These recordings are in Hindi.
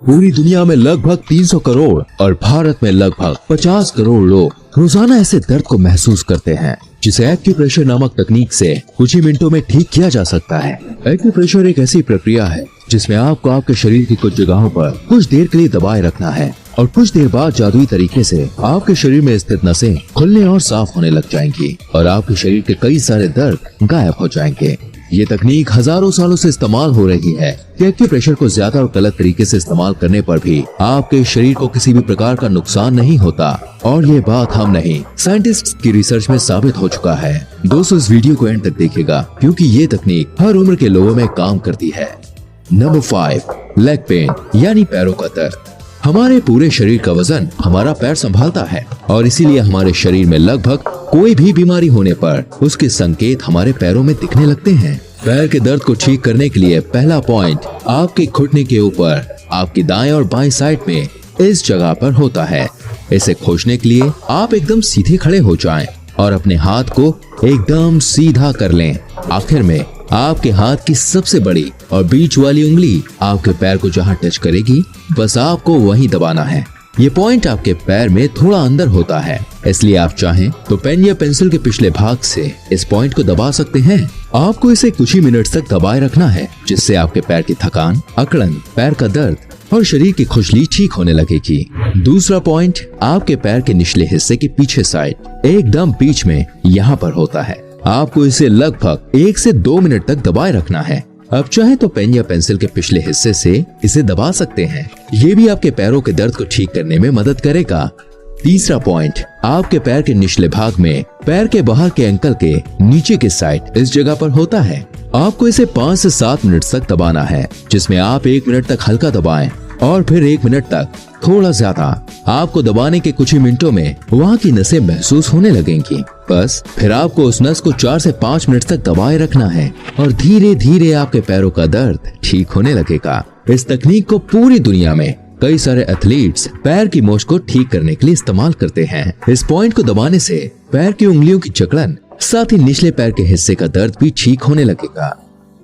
पूरी दुनिया में लगभग 300 करोड़ और भारत में लगभग 50 करोड़ लोग रोजाना ऐसे दर्द को महसूस करते हैं, जिसे एक्यूप्रेशर नामक तकनीक से कुछ ही मिनटों में ठीक किया जा सकता है। एक्यूप्रेशर एक ऐसी प्रक्रिया है जिसमें आपको आपके शरीर की कुछ जगहों पर कुछ देर के लिए दबाए रखना है और कुछ देर बाद जादुई तरीके से आपके शरीर में स्थित नसें खुलने और साफ होने लग जाएंगी और आपके शरीर के कई सारे दर्द गायब हो जाएंगे। ये तकनीक हजारों सालों से इस्तेमाल हो रही है कि एक्यूप्रेशर को ज्यादा और गलत तरीके से इस्तेमाल करने पर भी आपके शरीर को किसी भी प्रकार का नुकसान नहीं होता। और ये बात हम नहीं, साइंटिस्ट्स की रिसर्च में साबित हो चुका है। दोस्तों, इस वीडियो को एंड तक देखिएगा क्योंकि ये तकनीक हर उम्र के लोगों में काम करती है। नंबर 5, लेग पेन यानी पैरों का दर्द। हमारे पूरे शरीर का वजन हमारा पैर संभालता है और इसीलिए हमारे शरीर में लगभग कोई भी बीमारी होने पर उसके संकेत हमारे पैरों में दिखने लगते हैं। पैर के दर्द को ठीक करने के लिए पहला पॉइंट आपके घुटने के ऊपर आपकी दाएं और बाएं साइड में इस जगह पर होता है। इसे खोजने के लिए आप एकदम सीधे खड़े हो जाएं और अपने हाथ को एकदम सीधा कर लें। आखिर में आपके हाथ की सबसे बड़ी और बीच वाली उंगली आपके पैर को जहां टच करेगी, बस आपको वहीं दबाना है। ये पॉइंट आपके पैर में थोड़ा अंदर होता है, इसलिए आप चाहें तो पेन या पेंसिल के पिछले भाग से इस पॉइंट को दबा सकते हैं। आपको इसे कुछ ही मिनट तक दबाए रखना है, जिससे आपके पैर की थकान, अकड़न, पैर का दर्द और शरीर की खुजली ठीक होने लगेगी। दूसरा पॉइंट आपके पैर के निचले हिस्से के पीछे साइड एकदम बीच में यहाँ पर होता है। आपको इसे लगभग 1 से 2 मिनट तक दबाए रखना है। अब चाहे तो पेन या पेंसिल के पिछले हिस्से से इसे दबा सकते हैं। ये भी आपके पैरों के दर्द को ठीक करने में मदद करेगा। तीसरा पॉइंट आपके पैर के निचले भाग में पैर के बाहर के एंकल के नीचे के साइड इस जगह पर होता है। आपको इसे 5 से 7 मिनट तक दबाना है, जिसमें आप 1 मिनट तक हल्का दबाएं और फिर 1 मिनट तक थोड़ा ज्यादा। आपको दबाने के कुछ ही मिनटों में वहाँ की नसें महसूस होने लगेंगी। बस फिर आपको उस नस को 4 से 5 मिनट तक दबाए रखना है और धीरे धीरे आपके पैरों का दर्द ठीक होने लगेगा। इस तकनीक को पूरी दुनिया में कई सारे एथलीट्स पैर की मोच को ठीक करने के लिए इस्तेमाल करते हैं। इस पॉइंट को दबाने से पैर की उंगलियों की जकड़न, साथ ही निचले पैर के हिस्से का दर्द भी ठीक होने लगेगा।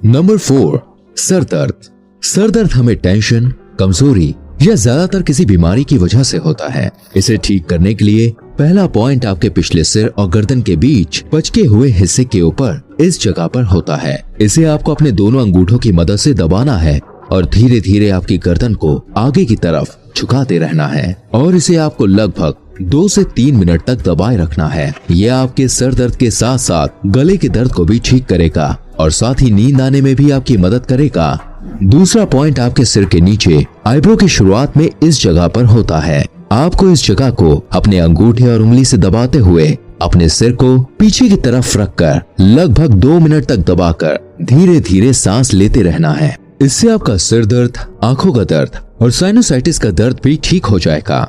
नंबर 4, सर दर्द। सर दर्द हमें टेंशन, कमजोरी या ज्यादातर किसी बीमारी की वजह से होता है। इसे ठीक करने के लिए पहला पॉइंट आपके पिछले सिर और गर्दन के बीच बचके हुए हिस्से के ऊपर इस जगह पर होता है। इसे आपको अपने दोनों अंगूठों की मदद से दबाना है और धीरे धीरे आपकी गर्दन को आगे की तरफ झुकाते रहना है और इसे आपको लगभग 2 से 3 मिनट तक दबाए रखना है। यह आपके सर दर्द के साथ साथ गले के दर्द को भी ठीक करेगा और साथ ही नींद आने में भी आपकी मदद करेगा। दूसरा पॉइंट आपके सिर के नीचे आईब्रो की शुरुआत में इस जगह पर होता है। आपको इस जगह को अपने अंगूठे और उंगली से दबाते हुए अपने सिर को पीछे की तरफ रखकर लगभग 2 मिनट तक दबाकर धीरे धीरे सांस लेते रहना है। इससे आपका सिर दर्द, आंखों का दर्द और साइनोसाइटिस का दर्द भी ठीक हो जाएगा।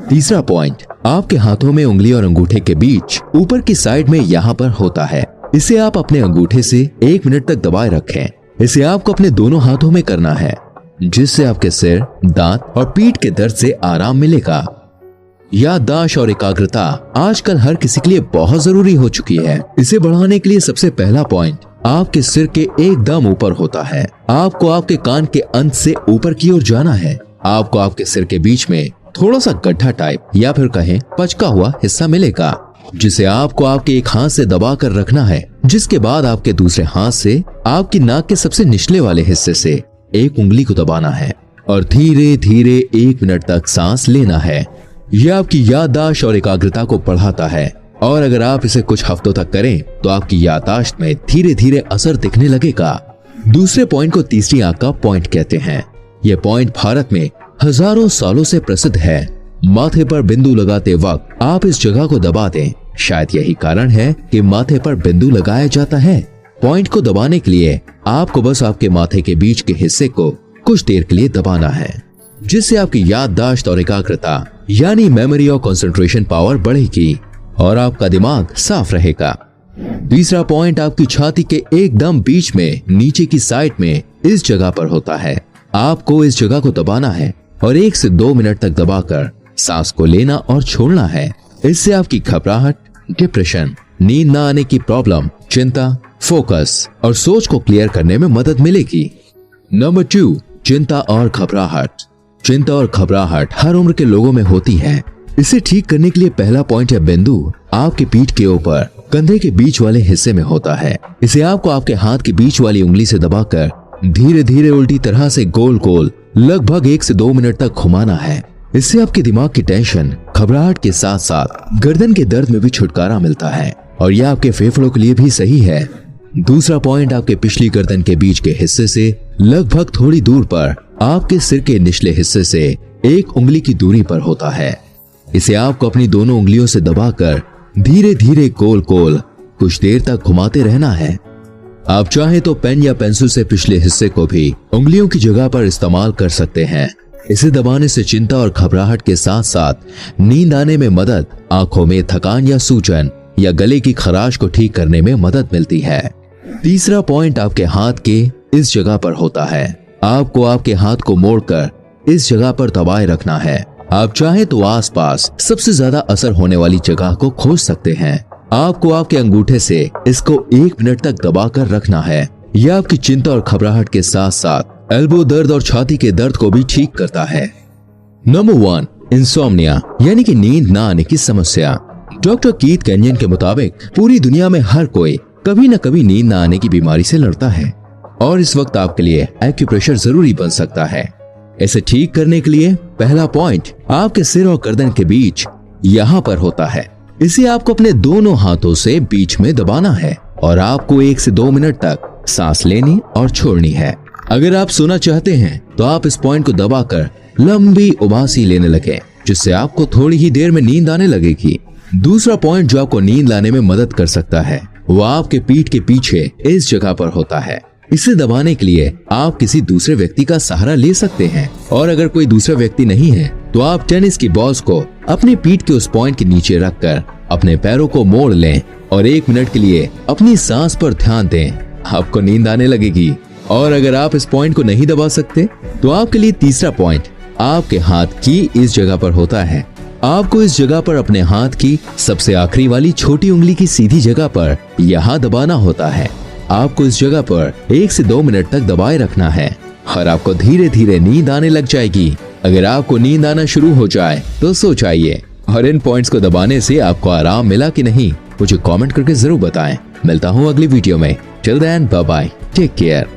तीसरा पॉइंट आपके हाथों में उंगली और अंगूठे के बीच ऊपर की साइड में यहाँ पर होता है। इसे आप अपने अंगूठे से 1 मिनट तक दबाए रखें। इसे आपको अपने दोनों हाथों में करना है, जिससे आपके सिर, दांत और पीठ के दर्द से आराम मिलेगा। याददाश्त और एकाग्रता आजकल हर किसी के लिए बहुत जरूरी हो चुकी है। इसे बढ़ाने के लिए सबसे पहला पॉइंट आपके सिर के एकदम ऊपर होता है। आपको आपके कान के अंत से ऊपर की ओर जाना है। आपको आपके सिर के बीच में थोड़ा सा गड्ढा टाइप या फिर कहें पचका हुआ हिस्सा मिलेगा, जिसे आपको आपके एक हाथ से दबा कर रखना है। जिसके बाद आपके दूसरे हाथ से आपकी नाक के सबसे निचले वाले हिस्से से एक उंगली को दबाना है और धीरे धीरे 1 मिनट तक सांस लेना है। यह आपकी याददाश्त और एकाग्रता को बढ़ाता है और अगर आप इसे कुछ हफ्तों तक करें तो आपकी याददाश्त में धीरे धीरे असर दिखने लगेगा। दूसरे पॉइंट को तीसरी आंख का पॉइंट कहते हैं। यह पॉइंट भारत में हजारों सालों से प्रसिद्ध है। माथे पर बिंदु लगाते वक्त आप इस जगह को दबा दें। शायद यही कारण है कि माथे पर बिंदु लगाया जाता है। पॉइंट को दबाने के लिए आपको बस आपके माथे के बीच के हिस्से को कुछ देर के लिए दबाना है, जिससे आपकी याददाश्त और एकाग्रता यानी मेमोरी और कंसंट्रेशन पावर बढ़ेगी और आपका दिमाग साफ रहेगा। तीसरा पॉइंट आपकी छाती के एकदम बीच में नीचे की साइड में इस जगह पर होता है। आपको इस जगह को दबाना है और 1 से 2 मिनट तक दबाकर सांस को लेना और छोड़ना है। इससे आपकी घबराहट, डिप्रेशन, नींद न आने की प्रॉब्लम, चिंता, फोकस और सोच को क्लियर करने में मदद मिलेगी। नंबर 2, चिंता और घबराहट। चिंता और घबराहट हर उम्र के लोगों में होती है। इसे ठीक करने के लिए पहला पॉइंट या बिंदु आपके पीठ के ऊपर कंधे के बीच वाले हिस्से में होता है। इसे आपको आपके हाथ की बीच वाली उंगली से दबाकर धीरे धीरे उल्टी तरह से गोल गोल लगभग 1 से 2 मिनट तक घुमाना है। इससे आपके दिमाग की टेंशन, घबराहट के साथ साथ गर्दन के दर्द में भी छुटकारा मिलता है और यह आपके फेफड़ों के लिए भी सही है। दूसरा पॉइंट आपके पिछली गर्दन के बीच के हिस्से से लगभग थोड़ी दूर पर आपके सिर के निचले हिस्से से 1 उंगली की दूरी पर होता है। इसे आपको अपनी दोनों उंगलियों से दबाकर धीरे धीरे गोल गोल कुछ देर तक घुमाते रहना है। आप चाहे तो पेन या पेंसिल से पिछले हिस्से को भी उंगलियों की जगह पर इस्तेमाल कर सकते हैं। इसे दबाने से चिंता और घबराहट के साथ साथ नींद आने में मदद, आंखों में थकान या सूजन या गले की खराश को ठीक करने में मदद मिलती है। तीसरा पॉइंट आपके हाथ के इस जगह पर होता है। आपको आपके हाथ को मोड़कर इस जगह पर दबाए रखना है। आप चाहे तो आसपास सबसे ज्यादा असर होने वाली जगह को खोज सकते हैं। आपको आपके अंगूठे से इसको 1 मिनट तक दबाकर रखना है। यह आपकी चिंता और घबराहट के साथ साथ एल्बो दर्द और छाती के दर्द को भी ठीक करता है। नंबर 1, इंसोम्निया यानी कि नींद ना आने की समस्या। डॉक्टर कीथ कैनियन के मुताबिक पूरी दुनिया में हर कोई कभी न कभी नींद ना आने की बीमारी से लड़ता है और इस वक्त आपके लिए एक्यूप्रेशर जरूरी बन सकता है। इसे ठीक करने के लिए पहला पॉइंट आपके सिर और गर्दन के बीच यहाँ पर होता है। इसे आपको अपने दोनों हाथों से बीच में दबाना है और आपको 1 से 2 मिनट तक सांस लेनी और छोड़नी है। अगर आप सोना चाहते हैं तो आप इस पॉइंट को दबाकर लंबी उबासी लेने लगे, जिससे आपको थोड़ी ही देर में नींद आने लगेगी। दूसरा पॉइंट जो आपको नींद लाने में मदद कर सकता है वो आपके पीठ के पीछे इस जगह पर होता है। इसे दबाने के लिए आप किसी दूसरे व्यक्ति का सहारा ले सकते हैं और अगर कोई दूसरा व्यक्ति नहीं है तो आप टेनिस की बॉल्स को अपनी पीठ के उस पॉइंट के नीचे रखकर अपने पैरों को मोड़ लें और 1 मिनट के लिए अपनी सांस पर ध्यान दें। आपको नींद आने लगेगी। और अगर आप इस पॉइंट को नहीं दबा सकते तो आपके लिए तीसरा पॉइंट आपके हाथ की इस जगह पर होता है। आपको इस जगह पर अपने हाथ की सबसे आखिरी वाली छोटी उंगली की सीधी जगह पर यहाँ दबाना होता है। आपको इस जगह पर 1 से 2 मिनट तक दबाए रखना है और आपको धीरे धीरे नींद आने लग जाएगी। अगर आपको नींद आना शुरू हो जाए तो सो जाइए। और इन पॉइंट्स को दबाने से आपको आराम मिला कि नहीं, मुझे कमेंट करके जरूर बताएं। मिलता हूँ अगली वीडियो में। Till then bye bye, take care.